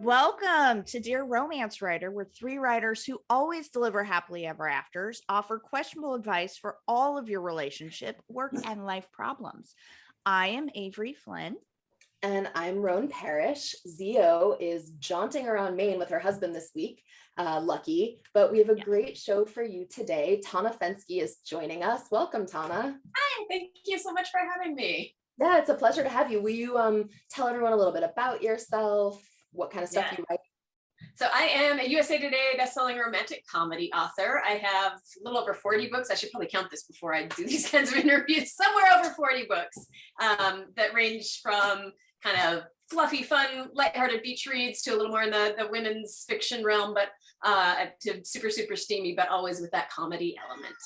Welcome to Dear Romance Writer, where three writers who always deliver happily ever afters offer questionable advice for all of your relationship, work, and life problems. I am Avery Flynn. And I'm Roan Parrish. Zio is jaunting around Maine with her husband this week, lucky, but we have a great show for you today. Tawna Fenske is joining us. Welcome, Tawna. Hi, thank you so much for having me. Yeah, it's a pleasure to have you. Will you tell everyone a little bit about yourself, what kind of stuff you write? So I am a USA Today bestselling romantic comedy author. I have a little over 40 books. I should probably count this before I do these kinds of interviews. Somewhere over 40 books that range from kind of fluffy, fun, lighthearted beach reads to a little more in the women's fiction realm, but to super, super steamy, but always with that comedy element.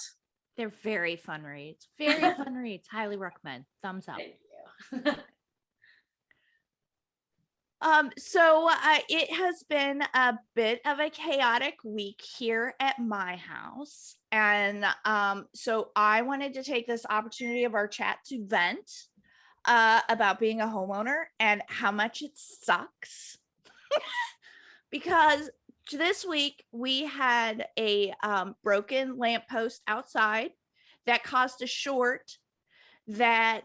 They're very fun reads. Very fun reads. Highly recommend. Thumbs up. Thank you. So it has been a bit of a chaotic week here at my house. And so I wanted to take this opportunity of our chat to vent about being a homeowner and how much it sucks. Because this week we had a broken lamppost outside that caused a short that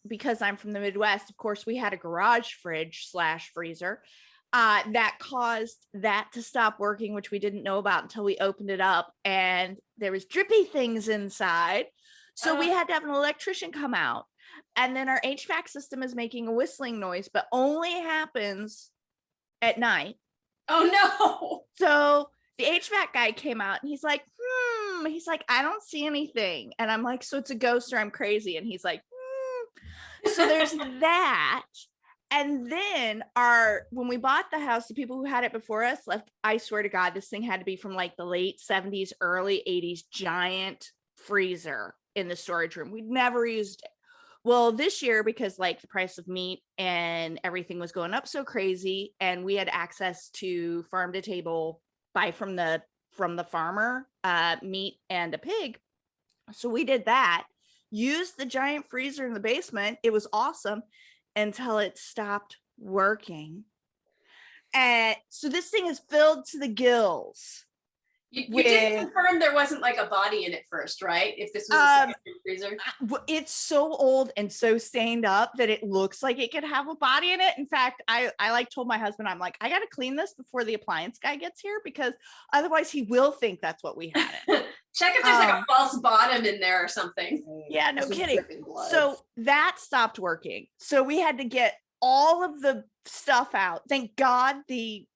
because I'm from the Midwest, of course, we had a garage fridge / freezer that caused that to stop working, which we didn't know about until we opened it up, and there was drippy things inside. So we had to have an electrician come out. And then our HVAC system is making a whistling noise, but only happens at night. Oh no. So the HVAC guy came out and he's like, I don't see anything. And I'm like, so it's a ghost or I'm crazy. And he's like, So there's that. And then when we bought the house, the people who had it before us left, I swear to God, this thing had to be from like the late 70s, early 80s, giant freezer in the storage room. We'd never used it. Well, this year, because like the price of meat and everything was going up so crazy, and we had access to farm to table, buy from the farmer, meat and a pig. So we did that. Used the giant freezer in the basement. It was awesome until it stopped working. And so this thing is filled to the gills. You did confirm there wasn't like a body in it first, right? If this was a secondary freezer. It's so old and so stained up that it looks like it could have a body in it. In fact, I like told my husband, I'm like, I got to clean this before the appliance guy gets here, because otherwise he will think that's what we had it. Check if there's like a false bottom in there or something. Yeah, no kidding. So that stopped working. So we had to get all of the stuff out. Thank God the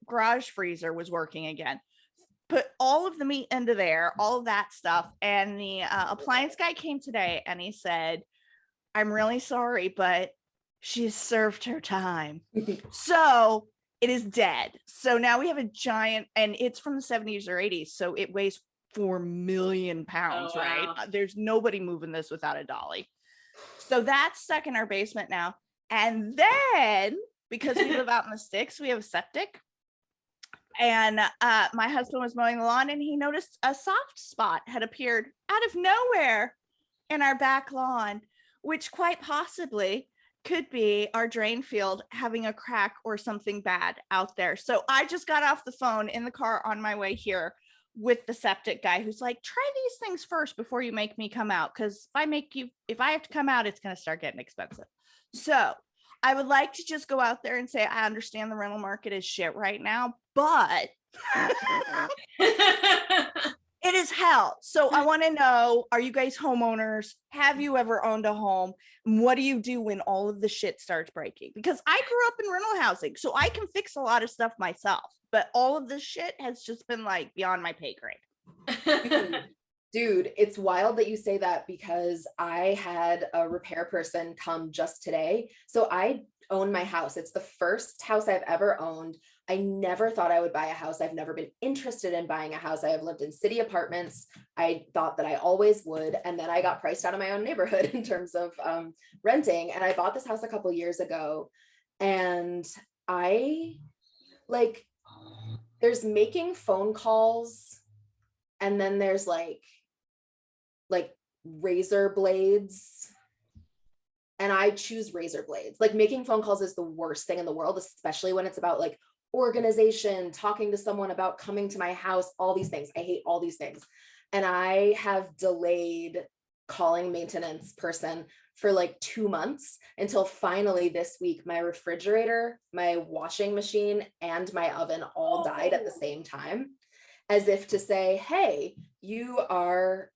garage freezer was working again. Put all of the meat into there, all of that stuff. And the appliance guy came today and he said, I'm really sorry, but she's served her time. So it is dead. So now we have a giant, and it's from the 70s or 80s. So it weighs 4 million pounds, wow. Right? There's nobody moving this without a dolly. So that's stuck in our basement now. And then, because we live out in the sticks, we have a septic. And my husband was mowing the lawn and he noticed a soft spot had appeared out of nowhere in our back lawn, which quite possibly could be our drain field having a crack or something bad out there. So I just got off the phone in the car on my way here with the septic guy, who's like, try these things first before you make me come out, because if I have to come out, it's going to start getting expensive. So I would like to just go out there and say, I understand the rental market is shit right now, but it is hell. So I want to know, are you guys homeowners? Have you ever owned a home? And what do you do when all of the shit starts breaking? Because I grew up in rental housing, so I can fix a lot of stuff myself, but all of this shit has just been like beyond my pay grade. Dude, it's wild that you say that, because I had a repair person come just today. So I own my house. It's the first house I've ever owned. I never thought I would buy a house. I've never been interested in buying a house. I have lived in city apartments. I thought that I always would. And then I got priced out of my own neighborhood in terms of renting. And I bought this house a couple years ago. And there's making phone calls. And then there's like razor blades and I choose razor blades. Like making phone calls is the worst thing in the world, especially when it's about like organization, talking to someone about coming to my house, all these things. I hate all these things. And I have delayed calling maintenance person for like 2 months until finally this week, my refrigerator, my washing machine, and my oven all died at the same time, as if to say, hey, you are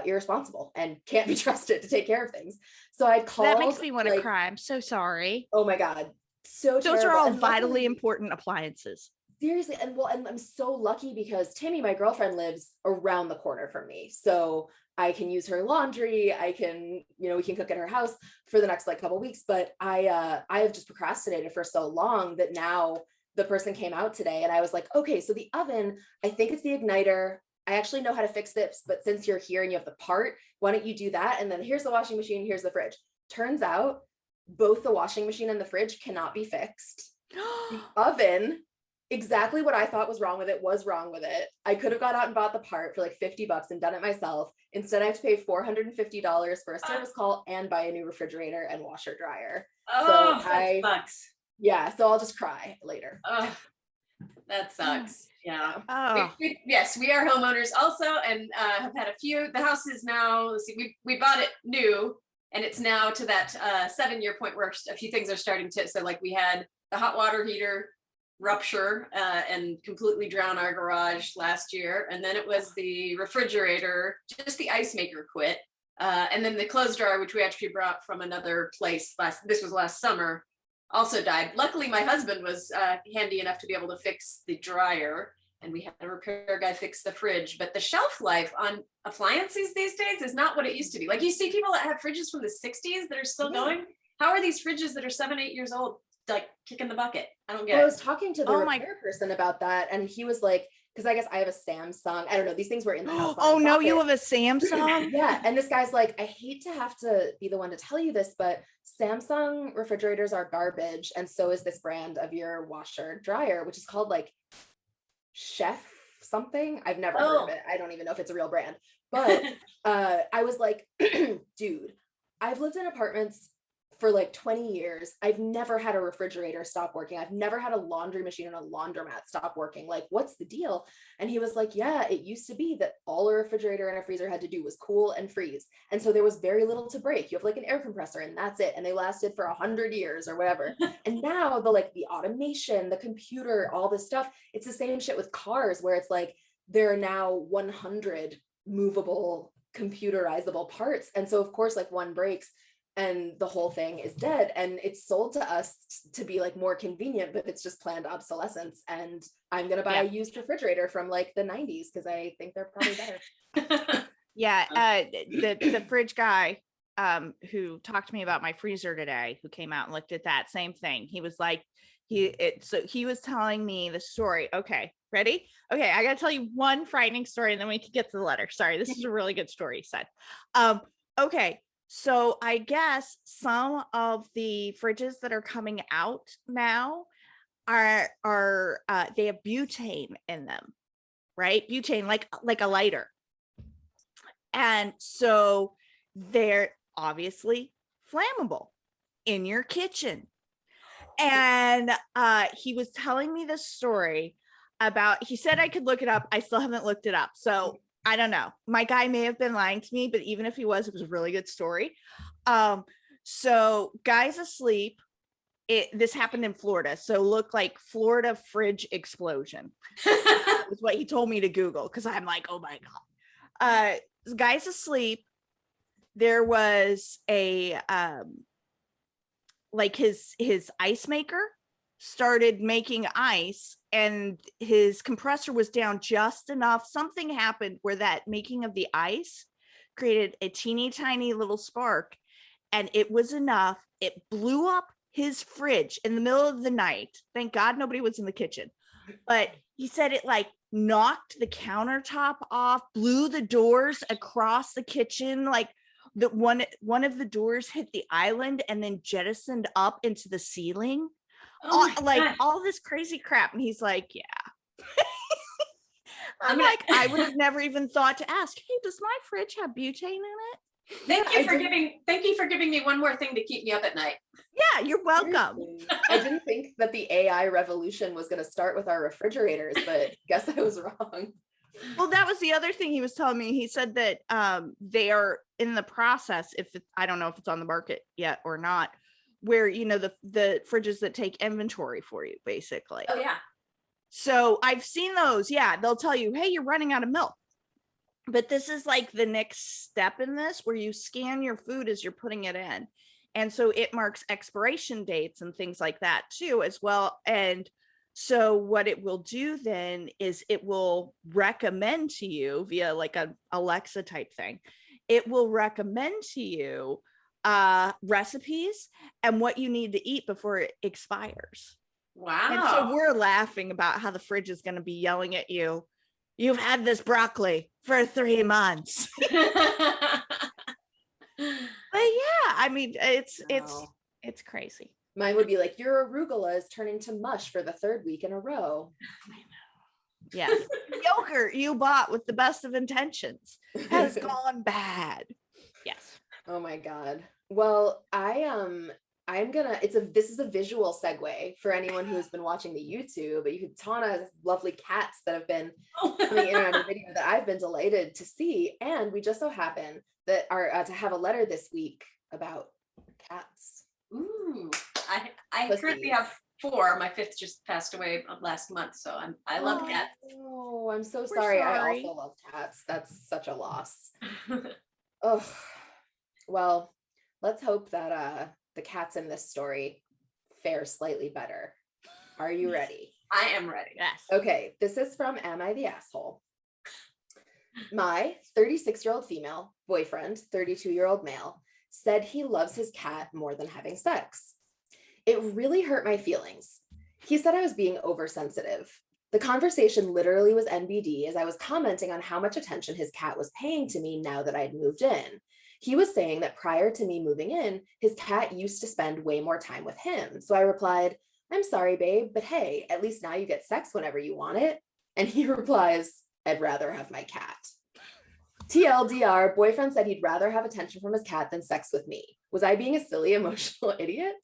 irresponsible and can't be trusted to take care of things. So I called. That makes me want to cry. I'm so sorry. Oh my God. So those terrible. are all and vitally important appliances. Seriously. And I'm so lucky because Tammy, my girlfriend, lives around the corner from me. So I can use her laundry. I can, we can cook at her house for the next like couple of weeks. But I have just procrastinated for so long that now the person came out today and I was like, okay, so the oven, I think it's the igniter. I actually know how to fix this, but since you're here and you have the part, why don't you do that? And then here's the washing machine, here's the fridge. Turns out both the washing machine and the fridge cannot be fixed. The oven, exactly what I thought was wrong with it was wrong with it. I could have gone out and bought the part for like $50 and done it myself. Instead, I have to pay $450 for a service call and buy a new refrigerator and washer dryer. Oh, so that sucks. Yeah, so I'll just cry later. Oh, that sucks. Yeah. Oh. Yes, we are homeowners also, and have had a few. The house is now, let's see, we bought it new, and it's now to that 7-year point where a few things are starting to, so like we had the hot water heater rupture and completely drown our garage last year. And then it was the refrigerator, just the ice maker quit. And then the clothes dryer, which we actually brought from another place this was last summer, also died. Luckily, my husband was handy enough to be able to fix the dryer, and we had a repair guy fix the fridge. But the shelf life on appliances these days is not what it used to be. Like you see people that have fridges from the 60s that are still going. How are these fridges that are 7-8 years old like kicking the bucket? I don't get it. I was talking to the repair person about that, and he was like, because I guess I have a Samsung. I don't know. These things were in the house. Oh no, you have a Samsung? Yeah. And this guy's like, I hate to have to be the one to tell you this, but Samsung refrigerators are garbage. And so is this brand of your washer dryer, which is called like Chef something. I've never heard of it. I don't even know if it's a real brand. But I was like, dude, I've lived in apartments for like 20 years. I've never had a refrigerator stop working. I've never had a laundry machine and a laundromat stop working. Like, what's the deal? And he was like, yeah, it used to be that all a refrigerator and a freezer had to do was cool and freeze. And so there was very little to break. You have like an air compressor and that's it. And they lasted for 100 years or whatever. And now the automation, the computer, all this stuff, it's the same shit with cars where it's like, there are now 100 movable, computerizable parts. And so of course, like one breaks and the whole thing is dead, and it's sold to us to be like more convenient, but it's just planned obsolescence. And I'm gonna buy a used refrigerator from like the 90s because I think they're probably better. The fridge guy who talked to me about my freezer today, who came out and looked at that same thing, he was like, he was telling me the story. Okay, ready? Okay, I gotta tell you one frightening story and then we can get to the letter. Sorry, this is a really good story, he said. Okay. So I guess some of the fridges that are coming out now are they have butane in them, right? Butane, like a lighter. And so they're obviously flammable in your kitchen. And he was telling me this story about, he said I could look it up. I still haven't looked it up. So I don't know. My guy may have been lying to me, but even if he was, it was a really good story. So guys asleep. This happened in Florida. So look like Florida fridge explosion. Is what he told me to Google because I'm like, oh my God. Guys asleep. There was a like his ice maker started making ice and his compressor was down just enough. Something happened where that making of the ice created a teeny tiny little spark, and it was enough. It blew up his fridge in the middle of the night. Thank God nobody was in the kitchen. But he said it like knocked the countertop off, blew the doors across the kitchen, like the one of the doors hit the island and then jettisoned up into the ceiling. All this crazy crap. And he's like, yeah. I'm like, I would have never even thought to ask, hey, does my fridge have butane in it? Thank you for giving me one more thing to keep me up at night. Yeah, you're welcome. Seriously. I didn't think that the AI revolution was going to start with our refrigerators, but guess I was wrong. Well, that was the other thing he was telling me. He said that they are in the process, I don't know if it's on the market yet or not, where, you know, the fridges that take inventory for you, basically. Oh yeah. So I've seen those. Yeah, they'll tell you, hey, you're running out of milk. But this is like the next step in this, where you scan your food as you're putting it in. And so it marks expiration dates and things like that too, as well. And so what it will do then is it will recommend to you via like a Alexa type thing. It will recommend to you recipes and what you need to eat before it expires. Wow. And so we're laughing about how the fridge is going to be yelling at you. You've had this broccoli for 3 months. But yeah, I mean, it's crazy. Mine would be like, your arugula is turning to mush for the 3rd week in a row. I know. Yes. Yogurt you bought with the best of intentions has gone bad. Yes. Oh my God. Well, this is a visual segue for anyone who has been watching the YouTube, but you could Tawna's lovely cats that have been coming in and out of video that I've been delighted to see. And we just so happen that are to have a letter this week about cats. Ooh, I currently have 4. My 5th just passed away last month, so I love cats. Oh, I'm so We're sorry. I sorry. also love cats. That's such a loss. Oh, well, let's hope that the cats in this story fare slightly better. Are you ready? I am ready. Yes. Okay, this is from Am I the Asshole? My 36-year-old female boyfriend, 32-year-old male, said he loves his cat more than having sex. It really hurt my feelings. He said I was being oversensitive. The conversation literally was NBD as I was commenting on how much attention his cat was paying to me now that I'd moved in. He was saying that prior to me moving in, his cat used to spend way more time with him. So I replied, I'm sorry, babe, but hey, at least now you get sex whenever you want it. And he replies, I'd rather have my cat. TLDR, boyfriend said he'd rather have attention from his cat than sex with me. Was I being a silly, emotional idiot?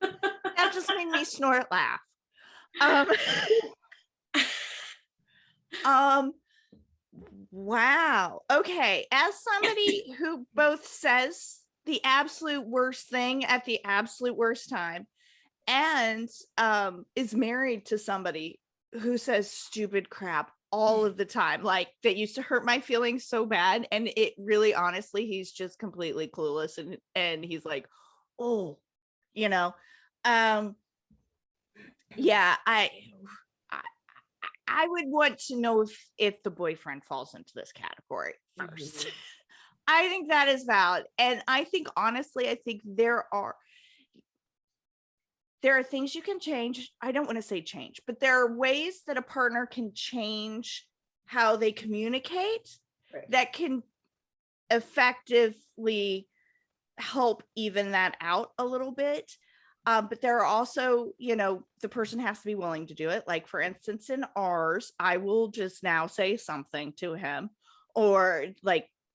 That just made me snort laugh. Wow. Okay. As somebody who both says the absolute worst thing at the absolute worst time and is married to somebody who says stupid crap all of the time, like that used to hurt my feelings so bad, and it really, honestly, he's just completely clueless, and he's like, oh, you know, yeah, I would want to know if the boyfriend falls into this category first. Mm-hmm. I think that is valid. And I think, honestly, there are things you can change. I don't want to say change, but there are ways that a partner can change how they communicate, right, that can effectively help even that out a little bit. But there are also, the person has to be willing to do it. Like, for instance, in ours, I will just now say something to him, or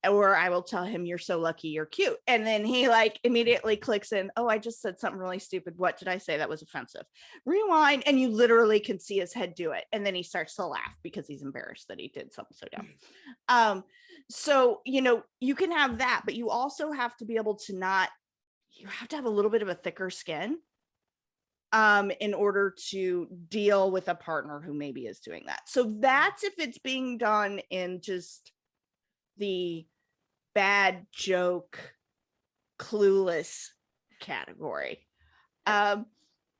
I will tell him, you're so lucky, you're cute. And then he immediately clicks in, oh, I just said something really stupid. What did I say that was offensive? Rewind. And you literally can see his head do it. And then he starts to laugh because he's embarrassed that he did something so dumb. So, you can have that, but you also have to be able to you have to have a little bit of a thicker skin in order to deal with a partner who maybe is doing that. So that's if it's being done in just the bad joke, clueless category. It'd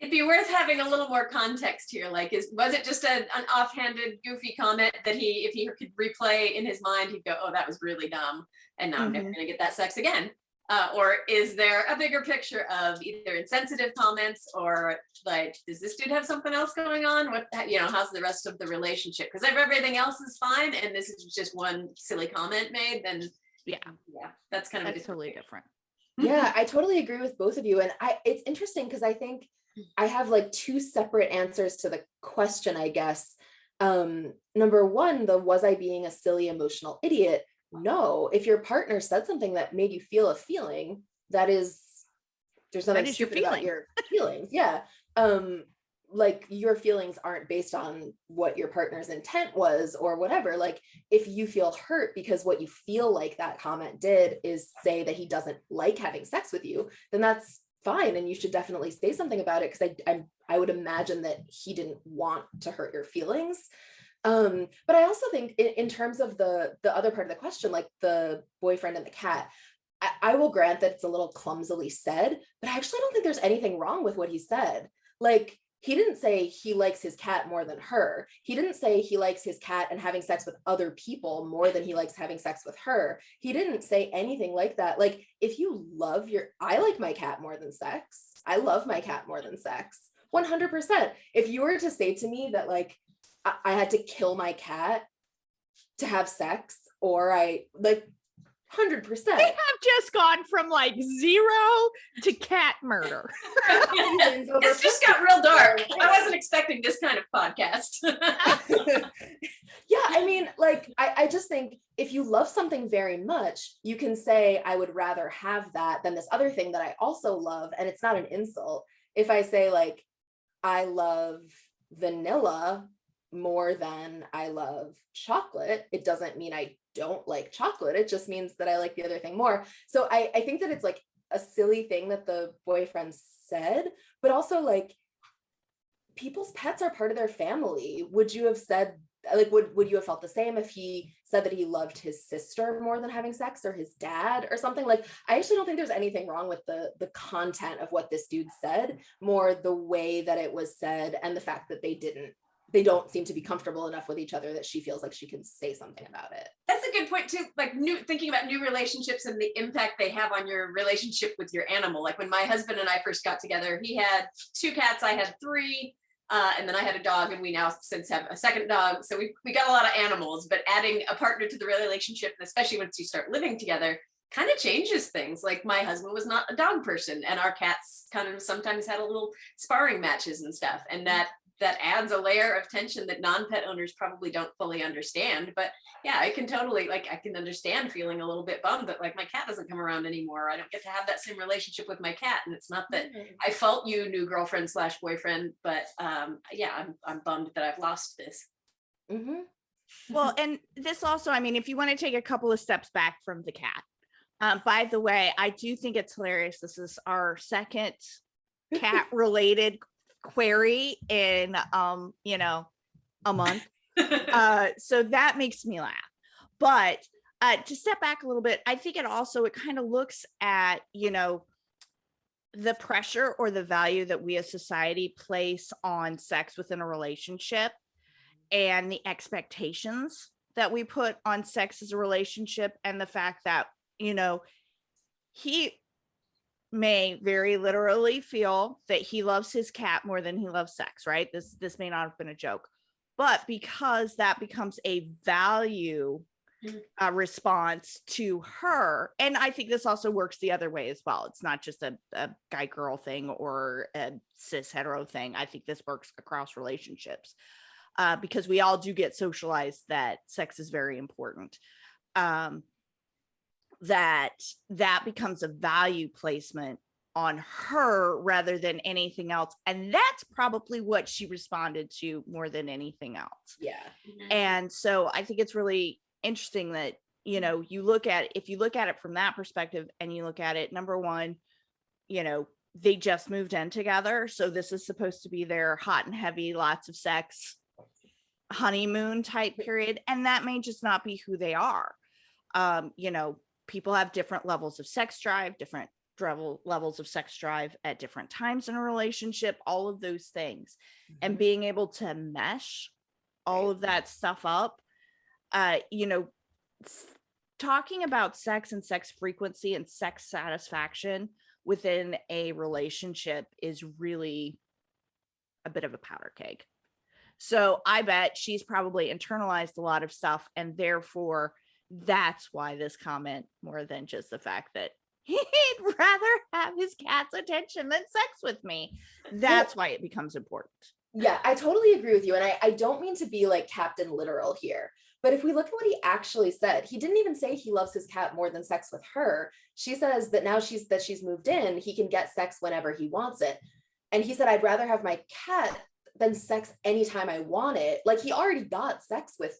be worth having a little more context here. Was it just an offhanded, goofy comment that if he could replay in his mind, he'd go, oh, that was really dumb, and now I'm never going to get that sex again. Or is there a bigger picture of either insensitive comments, or does this dude have something else going on? How's the rest of the relationship? Because if everything else is fine and this is just one silly comment made, then yeah, that's kind of totally different. Yeah, I totally agree with both of you. And it's interesting because I think I have 2 separate answers to the question, I guess. Number one, was I being a silly emotional idiot? No. If your partner said something that made you feel a feeling, there's nothing That is your stupid about feeling. your feelings. Yeah. Like your feelings aren't based on what your partner's intent was or whatever. Like if you feel hurt because what you feel like that comment did is say that he doesn't like having sex with you, then that's fine. And you should definitely say something about it. Cause I would imagine that he didn't want to hurt your feelings. But I also think in terms of the other part of the question, like the boyfriend and the cat, I will grant that it's a little clumsily said, but I actually don't think there's anything wrong with what he said. Like, he didn't say he likes his cat more than her. He didn't say he likes his cat and having sex with other people more than he likes having sex with her. He didn't say anything like that. Like, if you love I like my cat more than sex. I love my cat more than sex. 100%. If you were to say to me that, like, I had to kill my cat to have sex, or 100%. They have just gone from like 0 to cat murder. It's just got real dark. I wasn't expecting this kind of podcast. Yeah, I mean, like, I just think if you love something very much, you can say, I would rather have that than this other thing that I also love. And it's not an insult. If I say, like, I love vanilla more than I love chocolate, it doesn't mean I don't like chocolate. It just means that I like the other thing more. So I think that it's like a silly thing that the boyfriend said, but also, like, people's pets are part of their family. Would you have said, like, would you have felt the same if he said that he loved his sister more than having sex, or his dad or something? Like, I actually don't think there's anything wrong with the content of what this dude said, more the way that it was said and the fact that they don't seem to be comfortable enough with each other that she feels like she can say something about it. That's a good point too. Like, thinking about new relationships and the impact they have on your relationship with your animal. Like, when my husband and I first got together, he had 2 cats, I had 3. And then I had a dog, and we now since have a second dog. So we got a lot of animals, but adding a partner to the relationship, and especially once you start living together, kind of changes things. Like, my husband was not a dog person, and our cats kind of sometimes had a little sparring matches and stuff. And that adds a layer of tension that non-pet owners probably don't fully understand. But yeah, I can totally, like, I can understand feeling a little bit bummed that, like, my cat doesn't come around anymore. I don't get to have that same relationship with my cat. And it's not that I fault you, new girlfriend / boyfriend, but yeah, I'm bummed that I've lost this. Mm-hmm. Well, and this also, I mean, if you want to take a couple of steps back from the cat, by the way, I do think it's hilarious. This is our second cat related query in a month. So that makes me laugh. But to step back a little bit, I think it kind of looks at, the pressure or the value that we as society place on sex within a relationship, and the expectations that we put on sex as a relationship, and the fact that, he may very literally feel that he loves his cat more than he loves sex, right? This may not have been a joke, but because that becomes a value response to her. And I think this also works the other way as well. It's not just a guy girl thing or a cis hetero thing. I think this works across relationships, because we all do get socialized that sex is very important. That becomes a value placement on her rather than anything else. And that's probably what she responded to more than anything else. Yeah. And so I think it's really interesting that, if you look at it from that perspective, and you look at it, number one, they just moved in together. So this is supposed to be their hot and heavy, lots of sex, honeymoon type period. And that may just not be who they are. People have different levels of sex drive, different levels of sex drive at different times in a relationship, all of those things. And being able to mesh all of that stuff up, talking about sex and sex frequency and sex satisfaction within a relationship is really a bit of a powder keg. So I bet she's probably internalized a lot of stuff, and therefore that's why this comment, more than just the fact that he'd rather have his cat's attention than sex with me, that's why it becomes important. Yeah, I totally agree with you. And I don't mean to be like Captain Literal here, but if we look at what he actually said, he didn't even say he loves his cat more than sex with her. She says that now she's moved in, he can get sex whenever he wants it. And he said, I'd rather have my cat than sex anytime I want it. Like he already got sex with,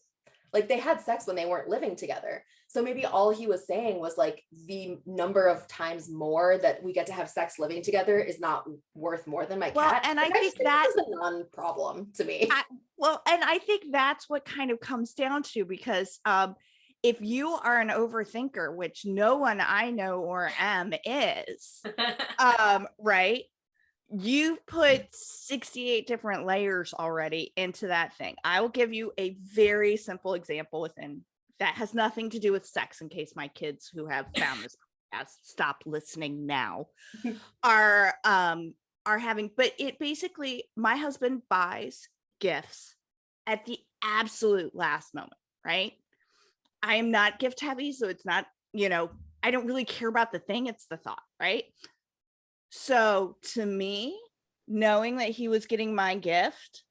like they had sex when they weren't living together. So maybe all he was saying was like the number of times more that we get to have sex living together is not worth more than my cat. And I think that is a non-problem to me. And I think that's what kind of comes down to, because if you are an overthinker, which no one I know or am is, right? You've put 68 different layers already into that thing. I will give you a very simple example within that has nothing to do with sex, in case my kids who have found this podcast stop listening now are having, but it basically, my husband buys gifts at the absolute last moment, right? I am not gift heavy, so it's not, I don't really care about the thing, it's the thought, right? So to me, knowing that he was getting my gift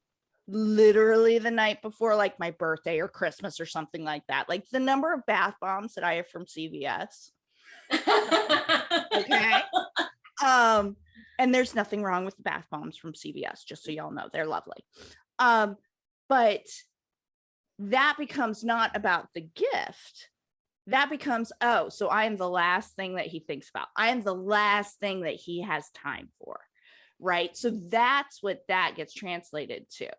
literally the night before, like my birthday or Christmas or something like that, like the number of bath bombs that I have from CVS. Okay. And there's nothing wrong with the bath bombs from CVS, just so y'all know, they're lovely. But that becomes not about the gift. That becomes, oh, so I am the last thing that he thinks about. I am the last thing that he has time for, right? So that's what that gets translated to. Right.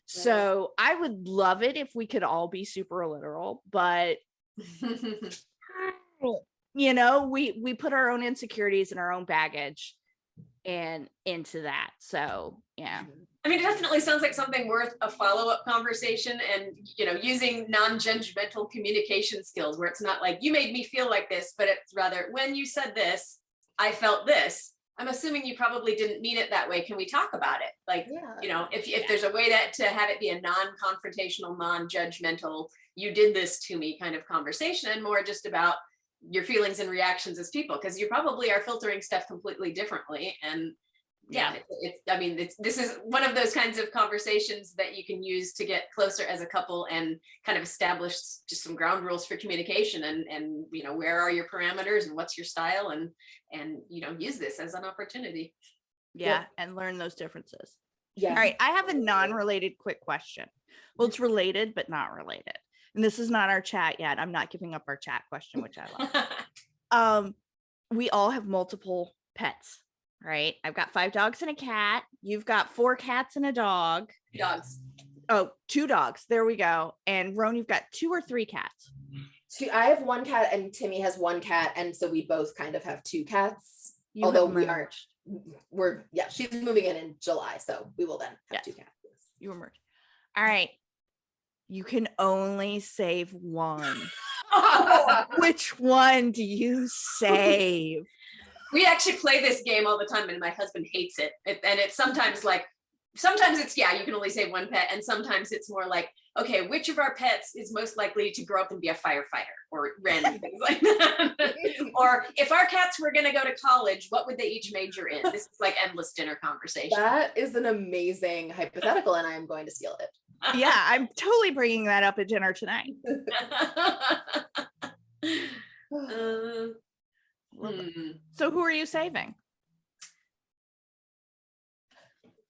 So I would love it if we could all be super literal, but we put our own insecurities and our own baggage and into that. So yeah. I mean, it definitely sounds like something worth a follow-up conversation, and using non-judgmental communication skills, where it's not like you made me feel like this, but it's rather when you said this, I felt this. I'm assuming you probably didn't mean it that way. Can we talk about it? Like, if there's a way to have it be a non-confrontational, non-judgmental, you did this to me kind of conversation, and more just about your feelings and reactions as people, because you probably are filtering stuff completely differently. And this is one of those kinds of conversations that you can use to get closer as a couple and kind of establish just some ground rules for communication, and where are your parameters and what's your style, and use this as an opportunity. Yeah. And learn those differences. Yeah. All right. I have a non-related quick question. Well, it's related, but not related. And this is not our chat yet. I'm not giving up our chat question, which I love. We all have multiple pets, right? I've got 5 dogs and a cat. You've got 4 cats and a dog. Dogs. Oh, 2 dogs. There we go. And Roan, you've got 2 or 3 cats? 2. I have 1 cat and Timmy has 1 cat. And so we both kind of have 2 cats. Although she's moving in July. So we will then have 2 cats. You emerge. All right. You can only save one. Which one do you save? We actually play this game all the time, and my husband hates it. And it's sometimes it's, you can only save 1 pet. And sometimes it's more like, okay, which of our pets is most likely to grow up and be a firefighter, or random things like that. Or if our cats were going to go to college, what would they each major in? This is like endless dinner conversation. That is an amazing hypothetical, and I am going to steal it. Yeah, I'm totally bringing that up at dinner tonight. So who are you saving?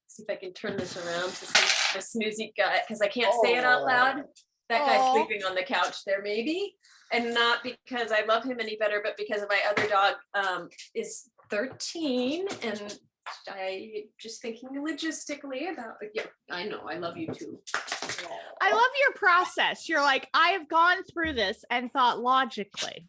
See if I can turn this around to see the snoozy guy, because I can't say it out loud. That guy's sleeping on the couch there, maybe. And not because I love him any better, but because my other dog is 13, and I just thinking logistically about, I know, I love you too. I love your process. You're like, I have gone through this and thought logically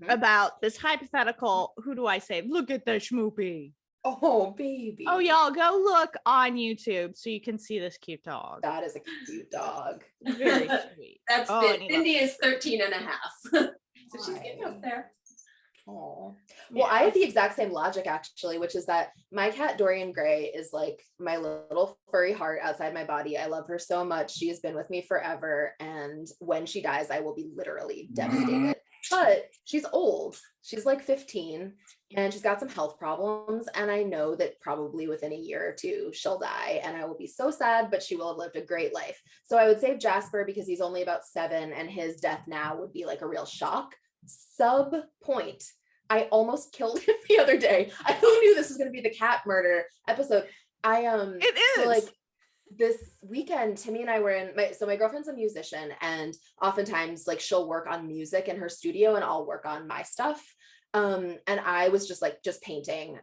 about this hypothetical. Who do I save? Look at the schmoopy. Oh, baby. Oh, y'all go look on YouTube so you can see this cute dog. That is a cute dog. Very sweet. That's Cindy is 13 and a half. So she's getting up there. Oh, well, I have the exact same logic actually, which is that my cat Dorian Gray is like my little furry heart outside my body. I love her so much. She has been with me forever. And when she dies, I will be literally devastated. but she's old. She's like 15 and she's got some health problems. And I know that probably within a year or two, she'll die and I will be so sad, but she will have lived a great life. So I would save Jasper because he's only about 7 and his death now would be like a real shock. Sub point. I almost killed him the other day. Who knew this was going to be the cat murder episode? It is. So like this weekend, Timmy and I were in my girlfriend's a musician and oftentimes like she'll work on music in her studio and I'll work on my stuff. And I was just painting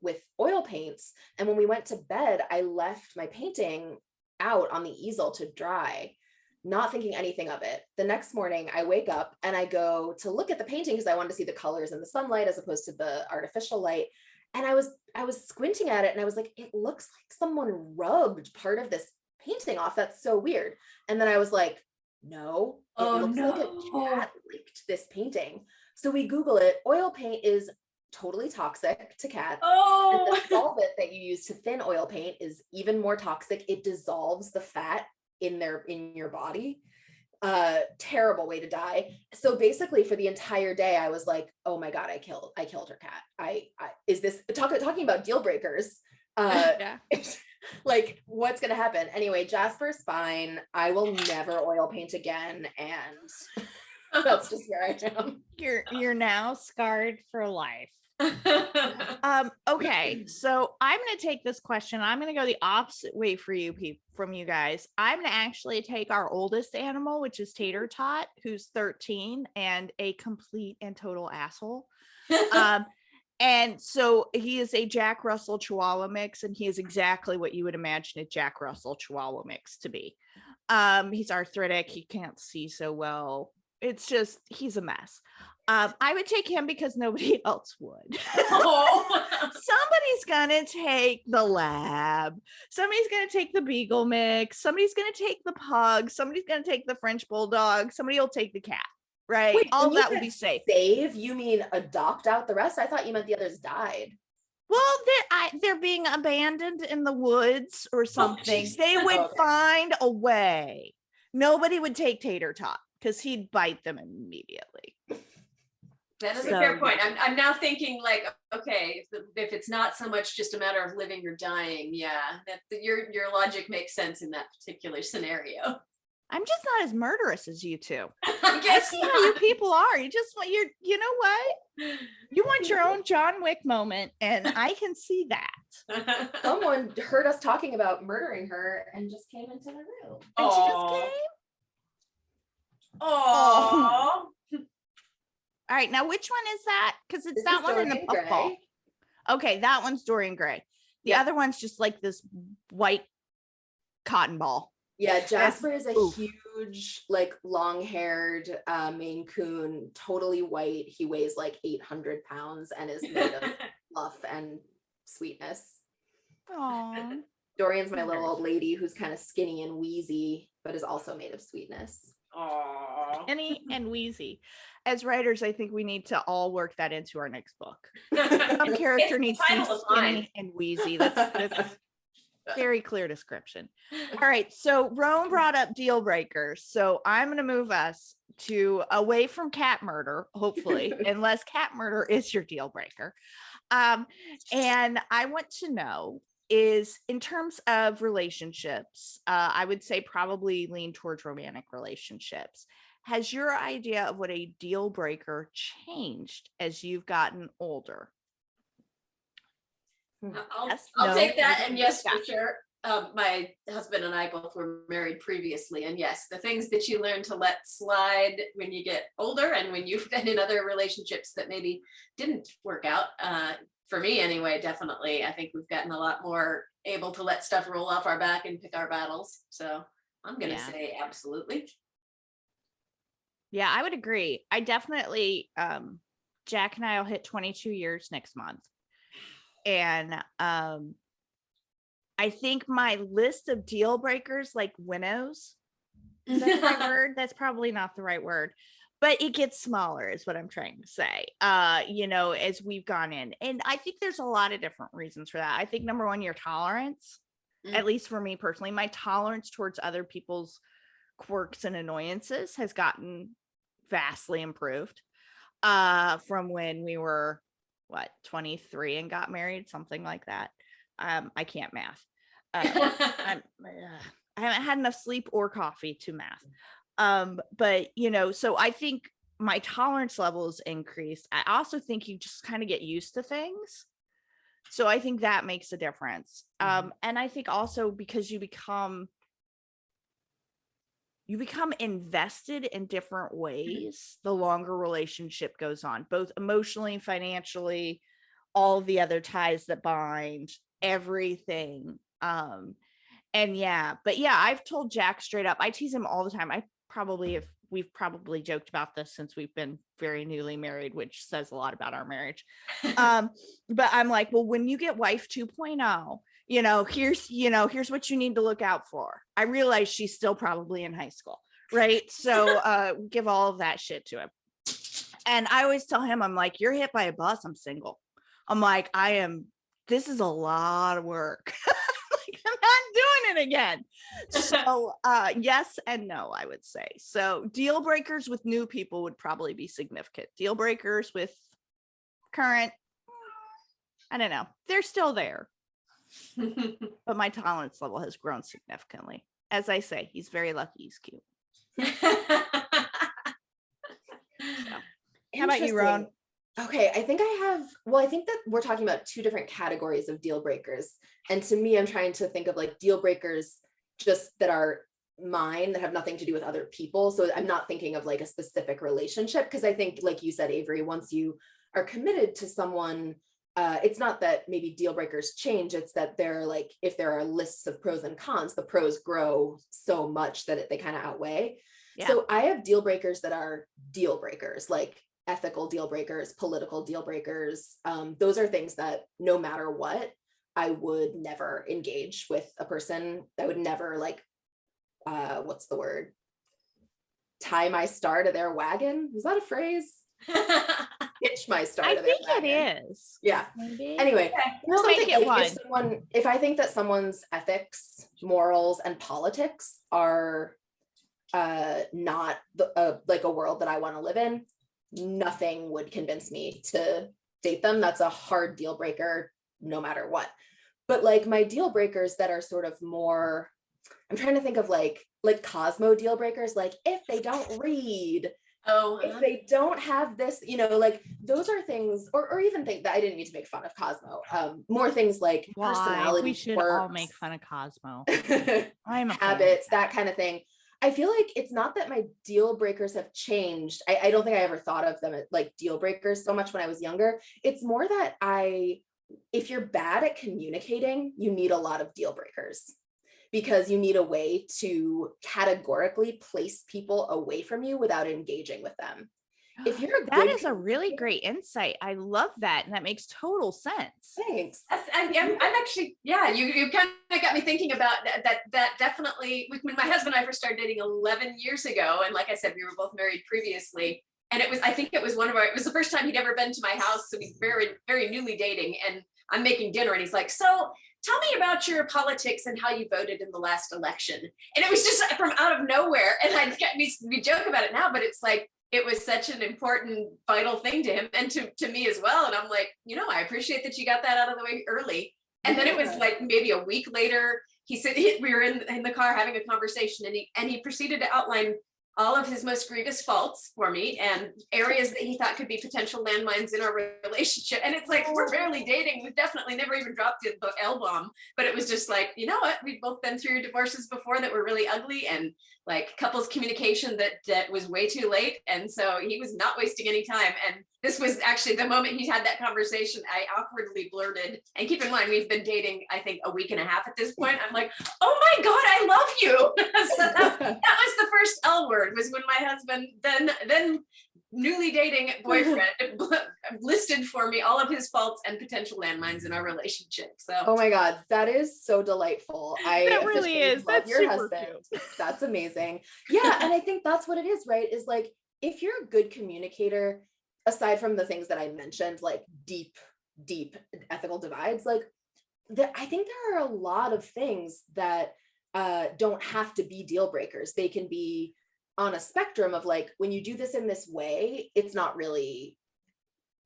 with oil paints. And when we went to bed, I left my painting out on the easel to dry, not thinking anything of it. The next morning I wake up and I go to look at the painting because I wanted to see the colors in the sunlight as opposed to the artificial light. And I was squinting at it and I was like, it looks like someone rubbed part of this painting off. That's so weird. And then I was like, no, it looks like a cat licked this painting. So we Google it. Oil paint is totally toxic to cats. And the solvent that you use to thin oil paint is even more toxic. It dissolves the fat in your body. Terrible way to die. So basically for the entire day I was like, oh my God, I killed her cat. I is this talking about deal breakers? Yeah. Like what's gonna happen? Anyway, Jasper's fine. I will never oil paint again, and that's just where I am. You're now scarred for life. Okay, so I'm going to take this question. I'm going to go the opposite way for you from you guys. I'm going to actually take our oldest animal, which is Tater Tot, who's 13 and a complete and total asshole. And so he is a Jack Russell Chihuahua mix, and he is exactly what you would imagine a Jack Russell Chihuahua mix to be. He's arthritic. He can't see so well. It's just, he's a mess. I would take him because nobody else would. Somebody's gonna take the lab. Somebody's gonna take the beagle mix. Somebody's gonna take the pug. Somebody's gonna take the French bulldog. Somebody will take the cat. Right? Wait, all that will be safe. Save? You mean adopt out the rest? I thought you meant the others died. Well, they're being abandoned in the woods or something. They would find a way. Nobody would take Tater Tot because he'd bite them immediately. That is a fair point. I'm now thinking like, okay, if it's not so much just a matter of living or dying, yeah, that your logic makes sense in that particular scenario. I'm just not as murderous as you two. I guess see how you people are. You just want you know what? You want your own John Wick moment, and I can see that. Someone heard us talking about murdering her and just came into the room. And she just came. Oh. All right, now which one is that? Because it's that one in the puffball. Okay, that one's Dorian Gray. The other one's just like this white cotton ball. Yeah, Jasper is a huge, like long-haired Maine Coon, totally white. He weighs like 800 pounds and is made of fluff and sweetness. Aww. Dorian's my little old lady who's kind of skinny and wheezy, but is also made of sweetness. Aww. Skinny and wheezy. As writers, I think we need to all work that into our next book. Some character needs to be skinny and wheezy. That's very clear description. All right, so Roan brought up deal breakers, so I'm going to move us to away from cat murder, hopefully, unless cat murder is your deal breaker. And I want to know is in terms of relationships, I would say probably lean towards romantic relationships. Has your idea of what a deal breaker changed as you've gotten older? I'll take that, and yes, for sure. My husband and I both were married previously, and yes, the things that you learn to let slide when you get older and when you've been in other relationships that maybe didn't work out, for me anyway, definitely. I think we've gotten a lot more able to let stuff roll off our back and pick our battles. So I'm gonna say absolutely. Yeah, I would agree. I definitely, Jack and I will hit 22 years next month. And I think my list of deal breakers, like winnows, is that the right word? That's probably not the right word, but it gets smaller is what I'm trying to say, as we've gone in. And I think there's a lot of different reasons for that. I think number one, your tolerance, at least for me personally, my tolerance towards other people's quirks and annoyances has gotten vastly improved. from when we were 23 and got married, something like that. I can't math. I haven't had enough sleep or coffee to math. But so I think my tolerance levels increased. I also think you just kind of get used to things. So I think that makes a difference. And I think also because you become invested in different ways the longer relationship goes on, both emotionally, financially, all the other ties that bind, everything. And I've told Jack straight up, I tease him all the time. We've probably joked about this since we've been very newly married, which says a lot about our marriage. But I'm like, well, when you get wife 2.0, here's what you need to look out for. I realize she's still probably in high school, right? So give all of that shit to him. And I always tell him, I'm like, you're hit by a bus, I'm single. I'm like, this is a lot of work. Like, I'm not doing it again. So yes and no, I would say. So deal breakers with new people would probably be significant. Deal breakers with current, I don't know, they're still there. But my tolerance level has grown significantly. As I say, he's very lucky, he's cute. So, how about you, Roan? Okay, I think that we're talking about two different categories of deal breakers. And to me, I'm trying to think of like deal breakers just that are mine, that have nothing to do with other people. So I'm not thinking of like a specific relationship, because I think, like you said, Avery, once you are committed to someone, it's not that maybe deal breakers change, it's that they're like, if there are lists of pros and cons, the pros grow so much that they kind of outweigh. Yeah. So I have deal breakers that are deal breakers, like ethical deal breakers, political deal breakers. Those are things that no matter what, I would never engage with a person. I would never like, what's the word? Tie my star to their wagon. Is that a phrase? Hitch my star to their wagon. It is. Yeah. Maybe. Anyway, we'll make it one. If I think that someone's ethics, morals, and politics are not like a world that I want to live in, nothing would convince me to date them. That's a hard deal breaker, no matter what. But like my deal breakers that are sort of more, I'm trying to think of like Cosmo deal breakers, like if they don't read, if they don't have this, like those are things, or even think that I didn't mean to make fun of Cosmo. More things like personality. We should all make fun of Cosmo. I'm habits, that kind of thing. I feel like it's not that my deal breakers have changed. I don't think I ever thought of them as like deal breakers so much when I was younger. It's more that if you're bad at communicating, you need a lot of deal breakers, because you need a way to categorically place people away from you without engaging with them. If you're that is a really great insight. I love that. And that makes total sense. Thanks. I'm actually, yeah, you kind of got me thinking about that definitely, when my husband and I first started dating 11 years ago. And like I said, we were both married previously. And it was the first time he'd ever been to my house. So we were very, very newly dating, and I'm making dinner and he's like, so tell me about your politics and how you voted in the last election. And it was just from out of nowhere. And we joke about it now, but it's like, it was such an important, vital thing to him and to me as well. And I'm like, I appreciate that you got that out of the way early. And then it was like maybe a week later, he said, we were in the car having a conversation, and he proceeded to outline all of his most grievous faults for me and areas that he thought could be potential landmines in our relationship. And it's like, we're barely dating. We've definitely never even dropped the L-bomb, but it was just like, you know what? We've both been through divorces before that were really ugly, and like couples communication that was way too late. And so he was not wasting any time. And this was actually the moment he had that conversation, I awkwardly blurted, and keep in mind, we've been dating, I think, a week and a half at this point. I'm like, oh my God, I love you. So that was the first L word, was when my husband, then newly dating boyfriend, listed for me all of his faults and potential landmines in our relationship. So, oh my God, that is so delightful. That really is. That's your husband. Cute. That's amazing. Yeah, and I think that's what it is, right? Is like, if you're a good communicator, aside from the things that I mentioned, like deep ethical divides, like I think there are a lot of things that don't have to be deal breakers. They can be on a spectrum of like, when you do this in this way, it's not really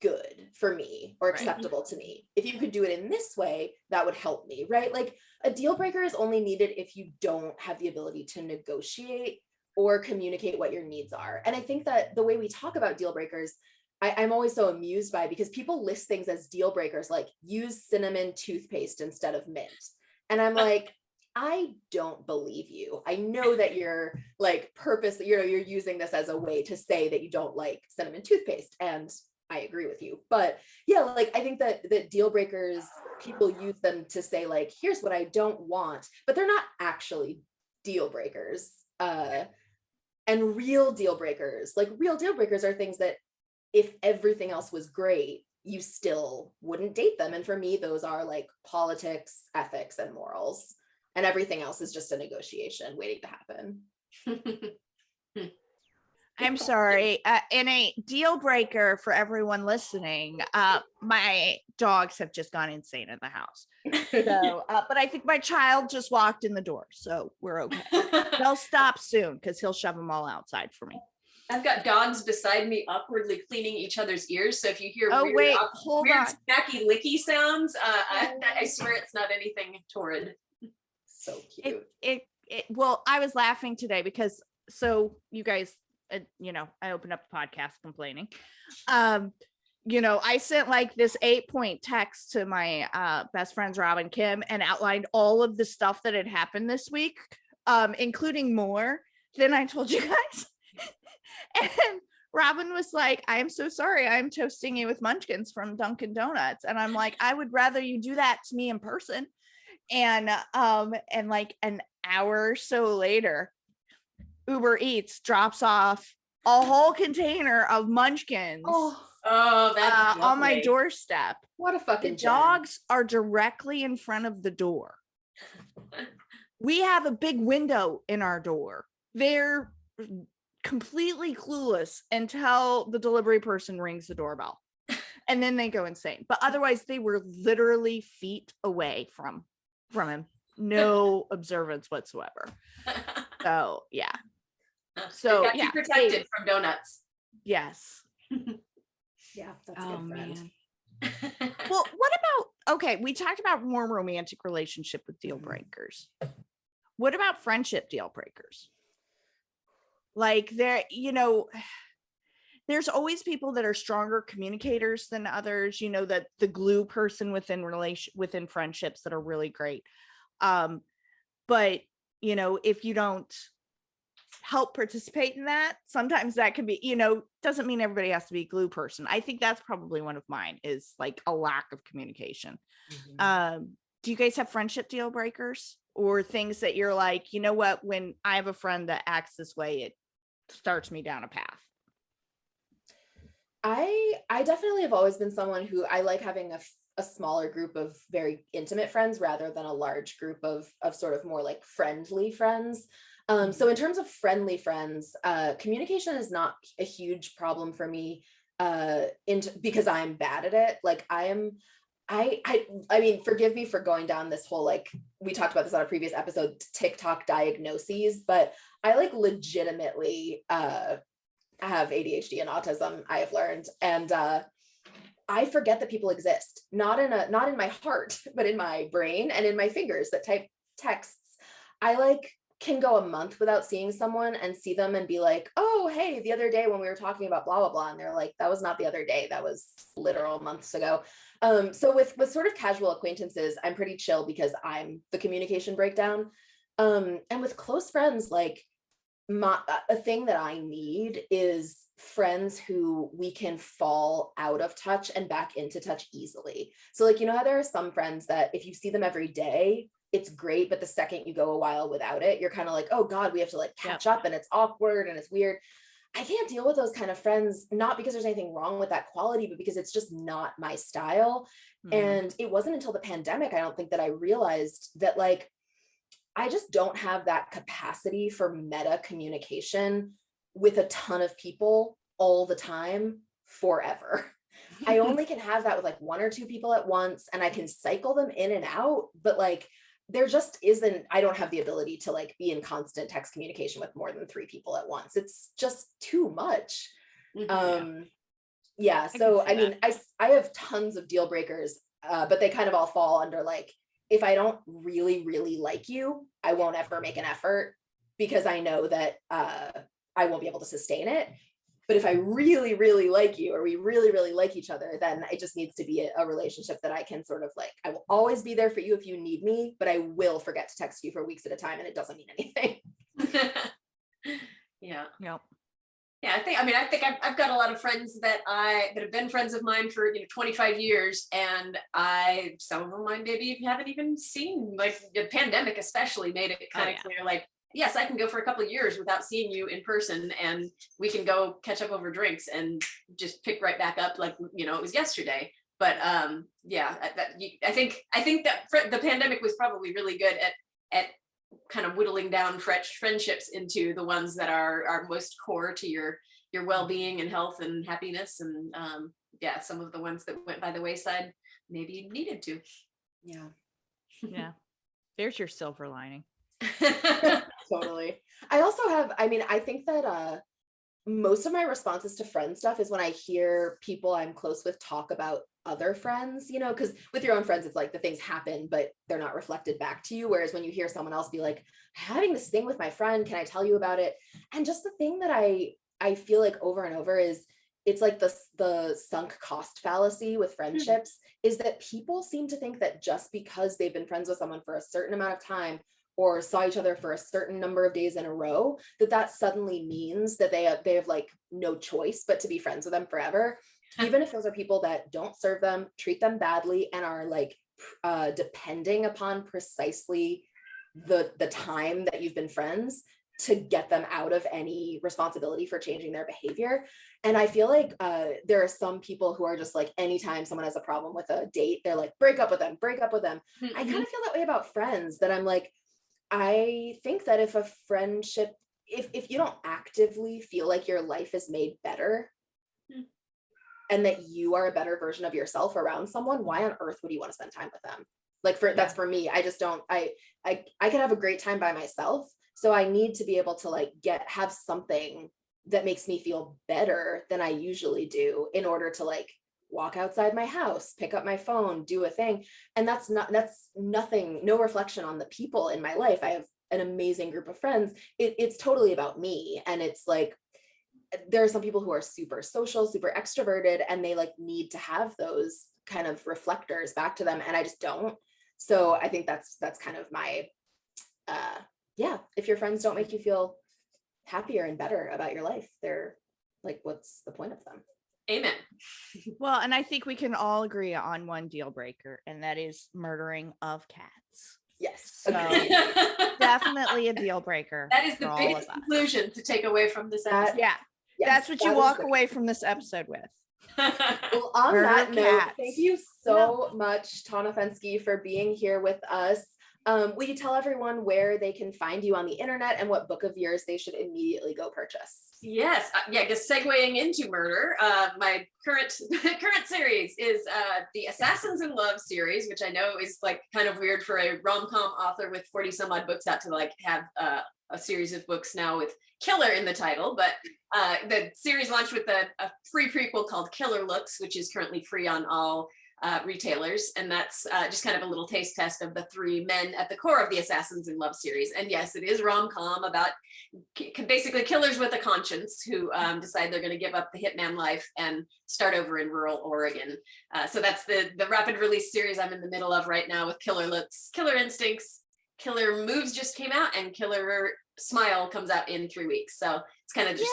good for me or acceptable to me. If you could do it in this way, that would help me, right? Like a deal breaker is only needed if you don't have the ability to negotiate or communicate what your needs are. And I think that the way we talk about deal breakers, I'm always so amused by, because people list things as deal breakers, like use cinnamon toothpaste instead of mint. And I'm like, I don't believe you. I know that you're like you're using this as a way to say that you don't like cinnamon toothpaste. And I agree with you. But yeah, like I think that deal breakers, people use them to say like, here's what I don't want, but they're not actually deal breakers. And real deal breakers are things that if everything else was great, you still wouldn't date them. And for me, those are like politics, ethics, and morals. And everything else is just a negotiation waiting to happen. I'm sorry. In a deal breaker for everyone listening, my dogs have just gone insane in the house. So, but I think my child just walked in the door, so we're okay. They'll stop soon because he'll shove them all outside for me. I've got dogs beside me awkwardly cleaning each other's ears. So if you hear weird snacky licky sounds, I swear it's not anything torrid. So cute. Well, I was laughing today because, so you guys, I opened up the podcast complaining. I sent like this 8-point text to my best friends, Rob and Kim, and outlined all of the stuff that had happened this week, including more than I told you guys. And Robin was like, I am so sorry. I'm toasting you with munchkins from Dunkin' Donuts. And I'm like, I would rather you do that to me in person. And like an hour or so later, Uber Eats drops off a whole container of munchkins. Oh, that's on my doorstep. What a fucking dogs are directly in front of the door. We have a big window in our door. They're completely clueless until the delivery person rings the doorbell, and then they go insane. But otherwise, they were literally feet away from him. No observance whatsoever. So yeah. So yeah, protected from donuts. Yes. Yeah, that's a good friend. Man. Well, what about, okay, we talked about more romantic relationship with deal breakers. What about friendship deal breakers? Like there's always people that are stronger communicators than others, that the glue person within friendships that are really great. But if you don't help participate in that, sometimes that can be, doesn't mean everybody has to be a glue person. I think that's probably one of mine, is like a lack of communication. Do you guys have friendship deal breakers, or things that you're like, you know what, when I have a friend that acts this way, it starts me down a path? I definitely have always been someone who I like having a smaller group of very intimate friends rather than a large group of sort of more like friendly friends. So in terms of friendly friends, communication is not a huge problem for me, because I'm bad at it. Like I mean, forgive me for going down this whole, like, we talked about this on a previous episode, TikTok diagnoses, but I like legitimately have ADHD and autism, I have learned. And I forget that people exist, not in my heart, but in my brain and in my fingers that type texts. I like can go a month without seeing someone and see them and be like, oh, hey, the other day when we were talking about blah, blah, blah. And they're like, that was not the other day. That was literal months ago. So with sort of casual acquaintances, I'm pretty chill because I'm the communication breakdown. And with close friends, like a thing that I need is friends who we can fall out of touch and back into touch easily. So like, how there are some friends that if you see them every day, it's great, but the second you go a while without it, you're kind of like, oh God, we have to like catch up, and it's awkward and it's weird. I can't deal with those kind of friends, not because there's anything wrong with that quality, but because it's just not my style. And it wasn't until the pandemic, I don't think, that I realized that like, I just don't have that capacity for meta communication with a ton of people all the time forever. I only can have that with like one or two people at once, and I can cycle them in and out, but like there just isn't, I don't have the ability to like be in constant text communication with more than 3 people at once. It's just too much. Yeah. So I mean, I have tons of deal breakers, but they kind of all fall under like, if I don't really, really like you, I won't ever make an effort because I know that I won't be able to sustain it. But if I really, really like you, or we really, really like each other, then it just needs to be a relationship that I can sort of like, I will always be there for you if you need me, but I will forget to text you for weeks at a time and it doesn't mean anything. Yeah. Yep. Yeah, I think I've got a lot of friends that have been friends of mine for 25 years, and some of them I maybe haven't even seen. Like the pandemic especially made it kind of clear, like, yes, I can go for a couple of years without seeing you in person, and we can go catch up over drinks and just pick right back up like it was yesterday. But yeah, I think that the pandemic was probably really good at kind of whittling down friendships into the ones that are most core to your well-being and health and happiness, and yeah, some of the ones that went by the wayside maybe needed to. Yeah, there's your silver lining. Totally. I also have, I think that most of my responses to friend stuff is when I hear people I'm close with talk about other friends, because with your own friends, it's like the things happen, but they're not reflected back to you. Whereas when you hear someone else be like, having this thing with my friend, can I tell you about it? And just the thing that I feel like over and over is, it's like the sunk cost fallacy with friendships is that people seem to think that just because they've been friends with someone for a certain amount of time or saw each other for a certain number of days in a row, that suddenly means that they have like no choice but to be friends with them forever. Even if those are people that don't serve them, treat them badly, and are like depending upon precisely the time that you've been friends to get them out of any responsibility for changing their behavior. And I feel like there are some people who are just like, anytime someone has a problem with a date, they're like, break up with them. I kind of feel that way about friends, that I'm like, I think that if a friendship, if you don't actively feel like your life is made better and that you are a better version of yourself around someone, why on earth would you want to spend time with them? Like that's for me. I just don't, I can have a great time by myself. So I need to be able to like have something that makes me feel better than I usually do in order to like walk outside my house, pick up my phone, do a thing. And that's nothing, no reflection on the people in my life. I have an amazing group of friends. It's totally about me. And it's like, there are some people who are super social, super extroverted, and they like need to have those kind of reflectors back to them. And I just don't. So I think that's kind of my, if your friends don't make you feel happier and better about your life, they're like, what's the point of them? Amen. Well, and I think we can all agree on one deal breaker, and that is murdering of cats. Yes. So definitely a deal breaker. That is the biggest conclusion to take away from this episode. Yeah. Yes, that's what you walk away from this episode with. Well, on that note, thank you so much, Tawna Fenske, for being here with us. Will you tell everyone where they can find you on the internet and what book of yours they should immediately go purchase? Yes, just segueing into murder, my current series is the Assassins in Love series, which I know is like kind of weird for a rom-com author with 40 some odd books out to like have a series of books now with killer in the title, but the series launched with a free prequel called Killer Looks, which is currently free on all retailers, and that's just kind of a little taste test of the 3 men at the core of the Assassins in Love series. And yes, it is rom-com about basically killers with a conscience who decide they're going to give up the hitman life and start over in rural Oregon. So that's the rapid release series I'm in the middle of right now with Killer Looks, Killer Instincts, Killer Moves just came out, and Killer Smile comes out in 3 weeks. So it's kind of just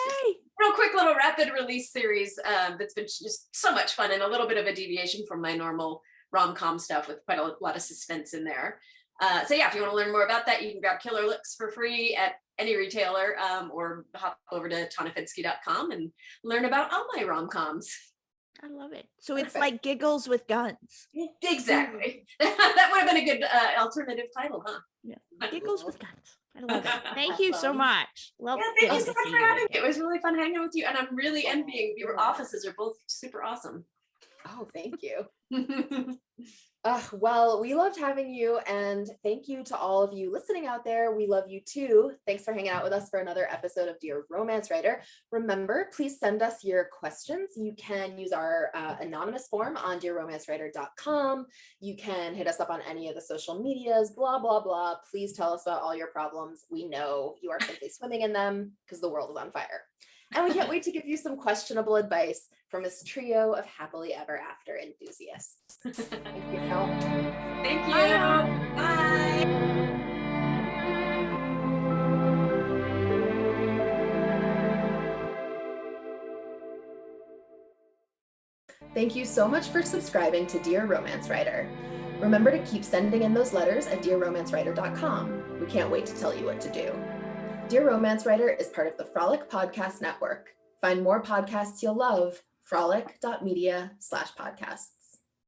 real quick little rapid release series that's been just so much fun, and a little bit of a deviation from my normal rom-com stuff with quite a lot of suspense in there. So yeah, if you want to learn more about that, you can grab Killer Looks for free at any retailer, or hop over to tawnafenske.com and learn about all my rom-coms. I love it. So it's like Giggles with Guns. Exactly. That would have been a good alternative title, huh? Yeah. Giggles with Guns. I love it. Thank you so much. Love thank you so much for having me. It was really fun hanging out with you, and I'm really envying your offices are both super awesome. Oh, thank you. Well, we loved having you, and thank you to all of you listening out there. We love you too. Thanks for hanging out with us for another episode of Dear Romance Writer. Remember, please send us your questions. You can use our anonymous form on dearromancewriter.com. You can hit us up on any of the social medias, blah, blah, blah. Please tell us about all your problems. We know you are simply swimming in them because the world is on fire. And we can't wait to give you some questionable advice from this trio of happily ever after enthusiasts. Thank you, Cal. Thank you. Bye. Bye. Thank you so much for subscribing to Dear Romance Writer. Remember to keep sending in those letters at dearromancewriter.com. We can't wait to tell you what to do. Dear Romance Writer is part of the Frolic Podcast Network. Find more podcasts you'll love, frolic.media/podcast.